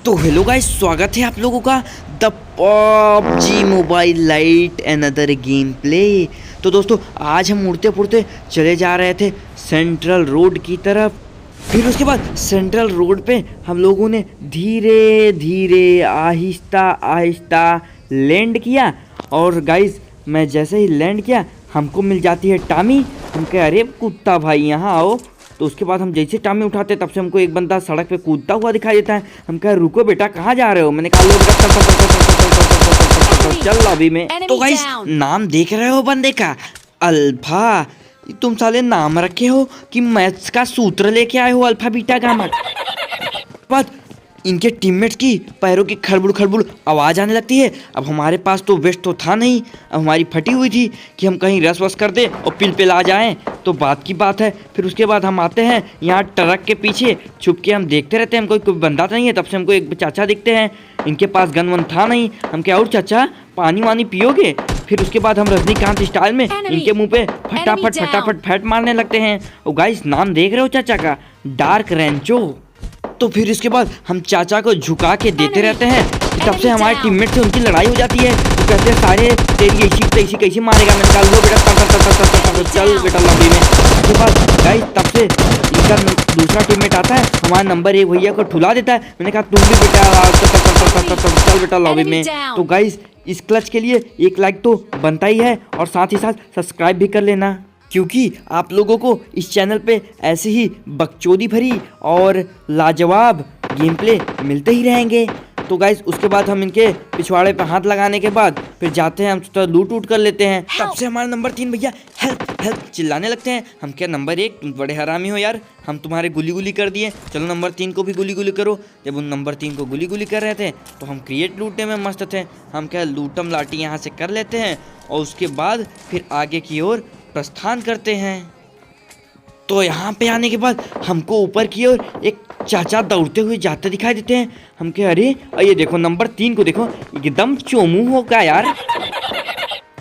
तो hello guys, स्वागत है आप लोगों का the PUBG mobile light another game play. तो दोस्तों, आज हम उड़ते पुड़ते चले जा रहे थे सेंट्रल रोड की तरफ। फिर उसके बाद सेंट्रल रोड पे हम लोगों ने धीरे धीरे आहिस्ता आहिस्ता लैंड किया। और गाइस, मैं जैसे ही लैंड किया हमको मिल जाती है टामी। हम कहे अरे कुत्ता भाई यहाँ आओ। तो उसके बाद हम जैसे टामी उठाते तब से हमको एक बंदा सड़क पे कूदता हुआ दिखाई देता है। हम कहे रुको बेटा, कहाँ जा रहे हो? मैंने कहा लो बेटा चल लॉबी में। तो गाइस, नाम देख रहे हो बंदे का, अल्फा। तुम साले नाम रखे हो कि मैथ्स का सूत्र लेके आए हो, अल्फा बीटा गामा। बात इनके टीममेट्स की पैरों की खड़बुड़ खड़बुड़ आवाज़ आने लगती है। अब हमारे पास तो वेस्ट तो था नहीं, अब हमारी फटी हुई थी कि हम कहीं रस वस कर दें और पिल आ जाएं तो बात की बात है। फिर उसके बाद हम आते हैं यहाँ ट्रक के पीछे छुप के, हम देखते रहते हैं, हमको कोई बंदा तो नहीं है। तब से हमको एक चाचा दिखते हैं, इनके पास गन वन था नहीं। हम क्या और चाचा पानी वानी पियोगे? फिर उसके बाद हम रजनीकांत स्टाइल में इनके मुंह पे फटाफट फटाफट फैट मारने लगते हैं। और गाइस, नाम देख रहे हो चाचा का, डार्क रेंचो। तो फिर इसके बाद हम चाचा को झुका के देते रहते हैं। तब से हमारे टीममेट से उनकी लड़ाई हो जाती है। तो कहते हैं सारे तेरी ऐसी तैसी कैसी मारेगा। मैंने कहा लो बेटा चल बेटा लॉबी में। उसके बाद गाइस, तब से इनका दूसरा टीममेट आता है, हमारा नंबर 1 भैया को ठुला देता है। मैंने कहा तुम भी बेटा चल बेटा लॉबी में। तो गाइस, इस क्लच के लिए एक लाइक तो बनता ही है और साथ ही साथ सब्सक्राइब भी कर लेना, क्योंकि आप लोगों को इस चैनल पे ऐसे ही बकचोदी भरी और लाजवाब गेम प्ले मिलते ही रहेंगे। तो गाइस, उसके बाद हम इनके पिछवाड़े पे हाथ लगाने के बाद फिर जाते हैं, हम तो लूट उट कर लेते हैं। तब से हमारा नंबर 3 भैया हेल्प हेल्प चिल्लाने लगते हैं। हम क्या नंबर 1 तुम बड़े हरामी हो यार, हम तुम्हारे गुली गुली कर दिए, चलो नंबर 3 को भी गुली गुली करो। जब उन नंबर 3 को गुली गुली कर रहे थे तो हम क्रिएट लूटने में मस्त थे। हम क्या लूटम लाटी यहाँ से कर लेते हैं और उसके बाद फिर आगे की ओर प्रस्थान करते हैं। तो यहाँ पे आने के बाद हमको ऊपर की ओर एक चाचा दौड़ते हुए जाते दिखाई देते हैं। हम कहे अरे ये देखो नंबर 3 को देखो, एकदम चोमू होगा यार।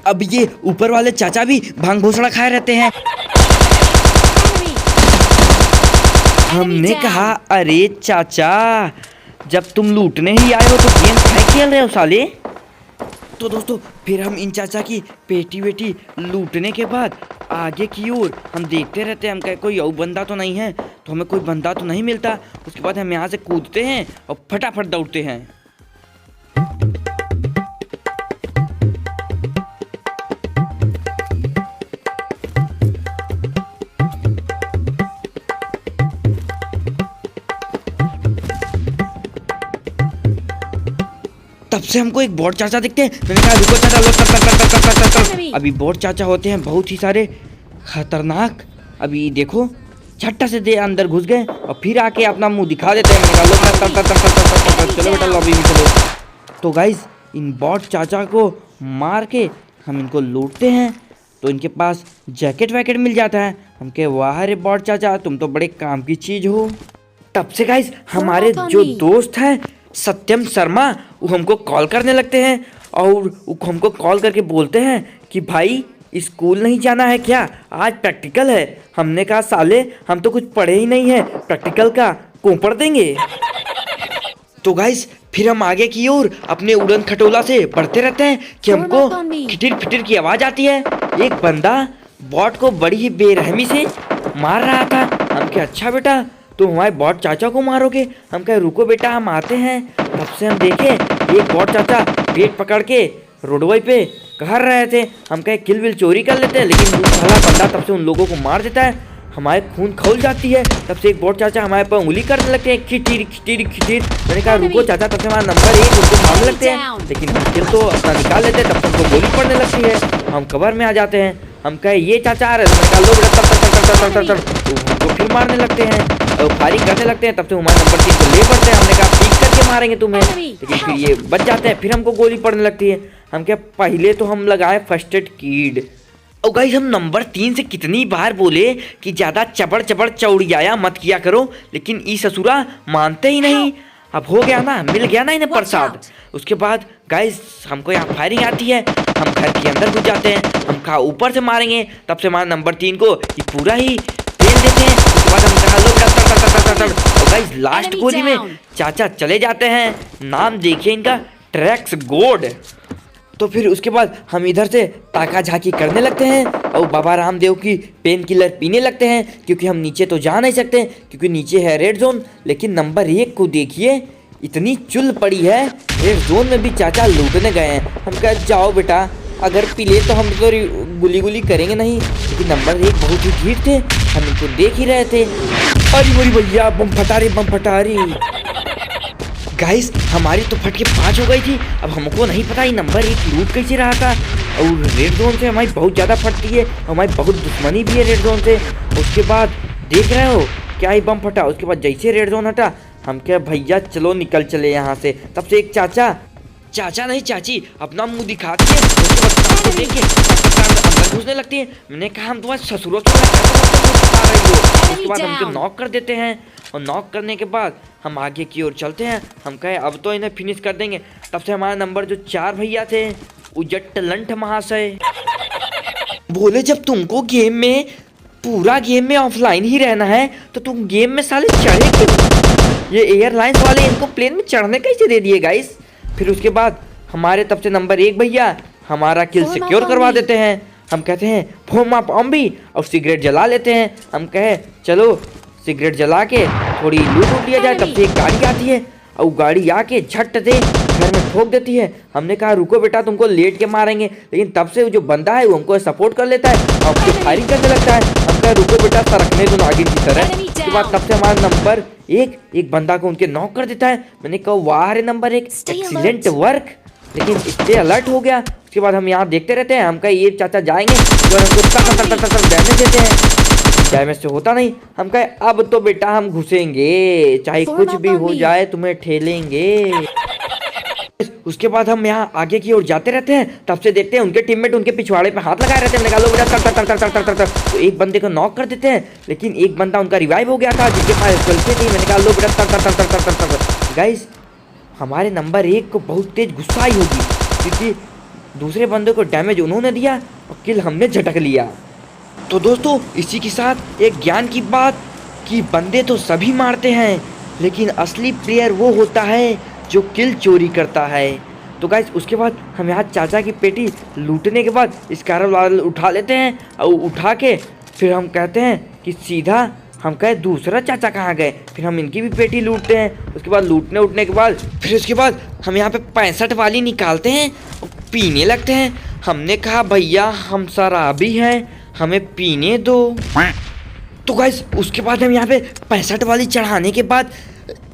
अब ये ऊपर वाले चाचा भी भांग भोसड़ा खाए रहते हैं। हमने कहा अरे चाचा, जब तुम लूटने ही आए हो तो गेम काहे खेल रहे हो साले। तो दोस्तों, फिर हम इन चाचा की पेटी वेटी लूटने के बाद आगे की ओर हम देखते रहते हैं। हम कहे कोई और बंदा तो नहीं है, तो हमें कोई बंदा तो नहीं मिलता। उसके बाद हम यहाँ से कूदते हैं और फटाफट दौड़ते हैं। तब से हमको एक बॉट चाचा दिखते हैं। मैंने कहा रुको चाचा लो। अभी बॉट चाचा होते हैं बहुत ही सारे खतरनाक। अभी देखो झट्टा से दे अंदर घुस गए और फिर आके अपना मुंह दिखा देते हैं। मैंने कहा लो चलो बेटा लॉबी में चलो। तो गाइस, इन बॉट चाचा को मार के हम इनको लूटते हैं तो इनके पास जैकेट वैकेट मिल जाता है। हम कहे वाह रे बॉट चाचा, तुम तो बड़े काम की चीज हो। तब से गाइस, हमारे जो दोस्त हैं सत्यम शर्मा, वो हमको कॉल करने लगते हैं और वो हमको कॉल करके बोलते हैं कि भाई स्कूल नहीं जाना है क्या, आज प्रैक्टिकल है। हमने कहा साले हम तो कुछ पढ़े ही नहीं है, प्रैक्टिकल का कौन पढ़ देंगे। तो गाइस, फिर हम आगे की ओर अपने उड़न खटोला से बढ़ते रहते हैं कि हमको खिटिर फिटिर की आवाज़ आती है। एक बंदा बॉट को बड़ी ही बेरहमी से मार रहा था। हम क्या अच्छा बेटा तो हमारे बॉट चाचा को मारोगे? हम कहे रुको बेटा हम आते हैं। तब से हम देखे एक बॉट चाचा पेट पकड़ के रोडवे पे कर रहे थे। हम कहे किल विल चोरी कर लेते हैं, लेकिन वो साला बंदा तब से उन लोगों को मार देता है। हमारे खून खौल जाती है। तब से एक बॉट चाचा हमारे पर उंगली करने लगते हैं, खिटिर खिटिर खिटिर। मैंने कहा रुको चाचा। तब से हमारा नंबर 1 उनको मारने लगते हैं, लेकिन किल तो अपना निकाल लेते हैं। तब तक उनको गोली पड़ने लगती है, हम कवर में आ जाते हैं। हम कहे ये चाचा आ रहे हैं। मैंने कहा लो बेटा तो फिर मारने लगते हैं और फायरिंग करने लगते हैं। तब से हमारे नंबर 3 को ले पड़ते हैं। हमने कहा पीक करके मारेंगे तुम्हें, लेकिन फिर ये बच जाते हैं। फिर हमको गोली पड़ने लगती है। हम क्या पहले तो हम लगाए फर्स्ट एड किट। और गाइस, हम नंबर 3 से कितनी बार बोले कि ज़्यादा चबड़ चबड़ चौड़ियाया मत किया करो, लेकिन ई ससुरा मानते ही नहीं। अब हो गया ना, मिल गया ना इन्हें प्रसाद। उसके बाद गाइस, हमको यहाँ फायरिंग आती है। हम घर के अंदर घुस जाते हैं। हम कहा ऊपर से मारेंगे। तब से हमारे नंबर 3 को ये पूरा ही फेल देते हैं। उसके बाद हम कहा लो गाइस लास्ट गोली में चाचा चले जाते हैं। नाम देखिए इनका, ट्रैक्स गोड। तो फिर उसके बाद हम इधर से ताका झाकी करने लगते हैं और बाबा रामदेव की पेन किलर पीने लगते हैं, क्योंकि हम नीचे तो जा नहीं सकते क्योंकि नीचे है रेड जोन। लेकिन नंबर 1 को देखिए, इतनी चुल पड़ी है, रेड जोन में भी चाचा लूटने गए हैं। हम कह जाओ बेटा, अगर पी ले तो हम तो गुली गुली करेंगे नहीं, लेकिन नंबर 1 बहुत ही ढीठ थे, हम इनको देख ही रहे थे। अरे मोरी भैया, बम फटा रही। गाइस हमारी तो फट के 5 हो गई थी। अब हमको नहीं पता ये नंबर 1 लूट कैसे रहा था, और रेड जोन से हमारी बहुत ज़्यादा फटती है, हमारी बहुत दुश्मनी भी है रेड जोन से। उसके बाद देख रहे हो क्या ही बम फटा। उसके बाद जैसे रेड जोन हटा, हम क्या भैया चलो निकल चले यहाँ से। तब से एक चाचा नहीं चाची अपना मुंह दिखाती है, उसके बाद आपको देख के अंदर घुसने लगती है। मैंने कहा हम तुम्हारे ससुरों से बता रही हो। उसके बाद हमको नॉक कर देते हैं, और नॉक करने के बाद हम आगे की ओर चलते हैं। हम कहे अब तो इन्हें फिनिश कर देंगे। तब से हमारा नंबर जो 4 भैया थे, उजट लंठ महाशय, बोले जब तुमको गेम में पूरा गेम में ऑफलाइन ही रहना है तो तुम गेम में साले चढ़े क्यों। ये एयरलाइंस वाले इनको प्लेन में चढ़ने कैसे दे दिए गाइस। फिर उसके बाद हमारे तब से नंबर 1 भैया हमारा किल सिक्योर करवा देते हैं। हम कहते हैं फोम अप ऑम्बी, और सिगरेट जला लेते हैं। हम कहे चलो सिगरेट जला के थोड़ी लूट लिया जाए। तब से एक गाड़ी आती है, और गाड़ी आके झट से घर में ठोक देती है। हमने कहा रुको बेटा, तुमको लेट के मारेंगे, लेकिन तब से जो बंदा है वो हमको सपोर्ट कर लेता है और फिर फायरिंग करने लगता है। हम कहा रुको बेटा, सरकने दो नागिन की तरह। उसके बाद तब से हमारा नंबर 1 एक बंदा को उनके नॉक कर देता है। मैंने कहा वाह रे नंबर 1, एक्सीलेंट वर्क, लेकिन इससे अलर्ट हो गया। उसके बाद हम यहाँ देखते रहते हैं। हम कहा ये चाचा जाएंगे तो हमको डैमेज देते हैं, डैमेज से होता नहीं। हम कहे अब तो बेटा हम घुसेंगे, चाहे कुछ भी हो जाए तुम्हें ठेलेंगे। उसके बाद हम यहाँ आगे की ओर जाते रहते हैं। तब से देखते हैं उनके टीममेट उनके पिछवाड़े पे हाथ लगाए रहते हैं। मैंने कहा लो बेटा तो एक बंदे को नॉक कर देते हैं, लेकिन एक बंदा उनका रिवाइव हो गया था जिसके पास गलती थी। मैंने कहा लो बेटा गाइस हमारे नंबर 1 को बहुत तेज गुस्सा आई होगी, क्योंकि दूसरे बंदे को डैमेज उन्होंने दिया और किल हमने झटक लिया। तो दोस्तों इसी के साथ एक ज्ञान की बात कि बंदे तो सभी मारते हैं, लेकिन असली प्लेयर वो होता है जो किल चोरी करता है। तो गाइस उसके बाद हम यहाँ चाचा की पेटी लूटने के बाद स्कारल वाल उठा लेते हैं, और उठा के फिर हम कहते हैं कि सीधा हम कहे दूसरा चाचा कहाँ गए। फिर हम इनकी भी पेटी लूटते हैं। उसके बाद लूटने उठने के बाद फिर उसके बाद हम यहाँ पे 65 वाली निकालते हैं और पीने लगते हैं। हमने कहा भैया हम शराबी हैं, हमें पीने दो। तो गाइस उसके बाद हम यहाँ पे 65 वाली चढ़ाने के बाद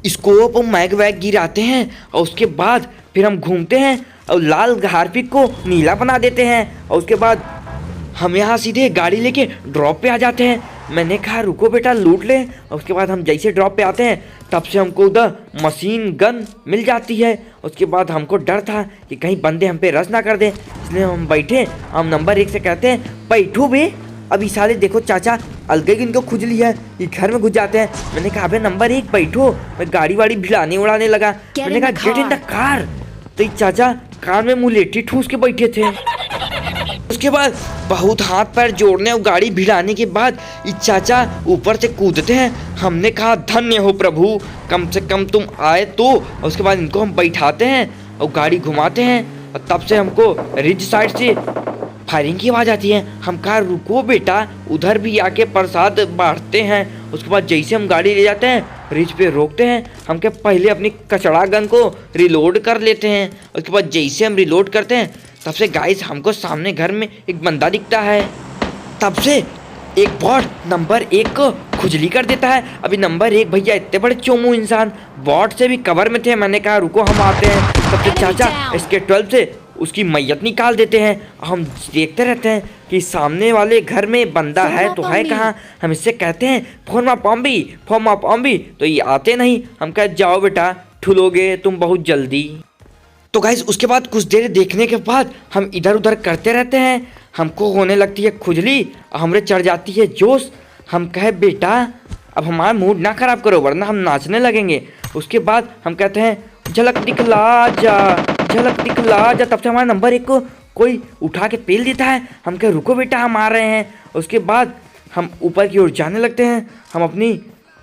स्कोप और मैग वैग गिराते हैं, और उसके बाद फिर हम घूमते हैं और लाल हार्पिक को नीला बना देते हैं। और उसके बाद हम यहाँ सीधे गाड़ी लेके ड्रॉप पे आ जाते हैं। मैंने कहा रुको बेटा लूट ले। और उसके बाद हम जैसे ड्रॉप पे आते हैं तब से हमको उधर मशीन गन मिल जाती है। उसके बाद हमको डर था कि कहीं बंदे हम पे रश ना कर दें, इसलिए हम बैठे। हम नंबर 1 से कहते हैं बैठो बे। अभी साले देखो चाचा अलगे की इनको खुजली है, ये घर में घुस जाते हैं। मैंने कहा अबे नंबर 1 बैठो। मैं गाड़ी वाड़ी भिड़ाने उड़ाने लगा। मैंने कहा गेट इन द कार। तो ये चाचा कार में मुलेठी ठूस के बैठे थे। उसके बाद बहुत हाथ पैर जोड़ने और गाड़ी भिड़ाने के बाद ये चाचा ऊपर से कूदते हैं। हमने कहा धन्य हो प्रभु, कम से कम तुम आए तो। उसके बाद इनको हम बैठाते हैं और गाड़ी घुमाते हैं, और तब से हमको रिज साइड से फायरिंग की आवाज़ आती है। हम कहा रुको बेटा, उधर भी आके प्रसाद बांटते हैं। उसके बाद जैसे हम गाड़ी ले जाते हैं रिज पे रोकते हैं। हम क्या पहले अपनी कचड़ा गन को रिलोड कर लेते हैं। उसके बाद जैसे हम रिलोड करते हैं तब से गाइस हमको सामने घर में एक बंदा दिखता है। तब से एक बॉट नंबर 1 को खुजली कर देता है। अभी नंबर 1 भैया इतने बड़े चोमू इंसान बॉट से भी कवर में थे। मैंने कहा रुको हम आते हैं। तब से चाचा इसके 12 से उसकी मैयत निकाल देते हैं। हम देखते रहते हैं कि सामने वाले घर में बंदा है तो है कहाँ। हम इससे कहते हैं फोन अप ऑम्बी, तो ये आते नहीं। हम कहते जाओ बेटा ठुलोगे तुम बहुत जल्दी। तो गाइस उसके बाद कुछ देर देखने के बाद हम इधर उधर करते रहते हैं। हमको होने लगती है खुजली, हमरे चढ़ जाती है जोश। हम कहे बेटा अब हमारा मूड ना खराब करो वरना हम नाचने लगेंगे। उसके बाद हम कहते हैं झलक दिखला जा। तब से हमारा नंबर 1 को कोई उठा के पेल देता है। हम कहे रुको बेटा हम आ रहे हैं। उसके बाद हम ऊपर की ओर जाने लगते हैं। हम अपनी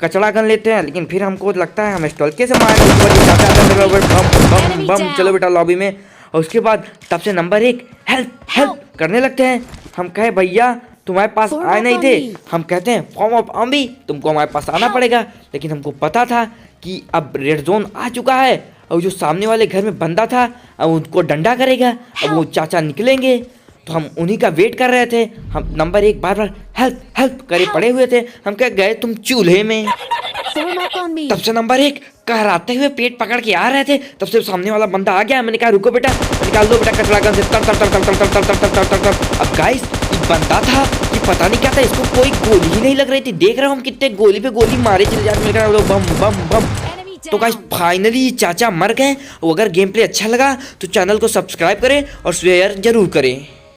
कचड़ा गन लेते हैं, लेकिन फिर हमको लगता है हम स्टॉल्के से मारेंगे। उसके बाद ये चाचा आता है, बम बम बम, चलो बेटा लॉबी में। और उसके बाद तब से नंबर 1 हेल्प हेल्प करने लगते हैं। हम कहे भैया तुम्हारे पास आए नहीं थे, हम कहते हैं फॉर्म ऑफ अम्बी, तुमको हमारे पास आना पड़ेगा। लेकिन हमको पता था कि अब रेड जोन आ चुका है और जो सामने वाले घर में बंदा था अब उनको डंडा करेगा। अब वो चाचा निकलेंगे तो हम उन्हीं का वेट कर रहे थे। हम नंबर 1 बार बार हेल्प हेल्प करे पड़े हुए थे। हम क्या गए तुम चूल्हे में। तब से नंबर 1 कहराते हुए पेट पकड़ के आ रहे थे, तब से सामने वाला बंदा आ गया। मैंने कहा रुको बेटा, निकाल दो बेटा कचरा गन से, तर तर तर तर तर तर तर तर तर तर। अब गाइस ये बंदा था, ये पता नहीं क्या था, इसको कोई गोली ही नहीं लग रही थी। देख रहे हो हम कितने गोली पे गोली मारे चले जाते, मेरे को बम बम बम। तो गाइस फाइनली चाचा मर गए। और अगर गेम प्ले अच्छा लगा तो चैनल को सब्सक्राइब करें और शेयर जरूर करें।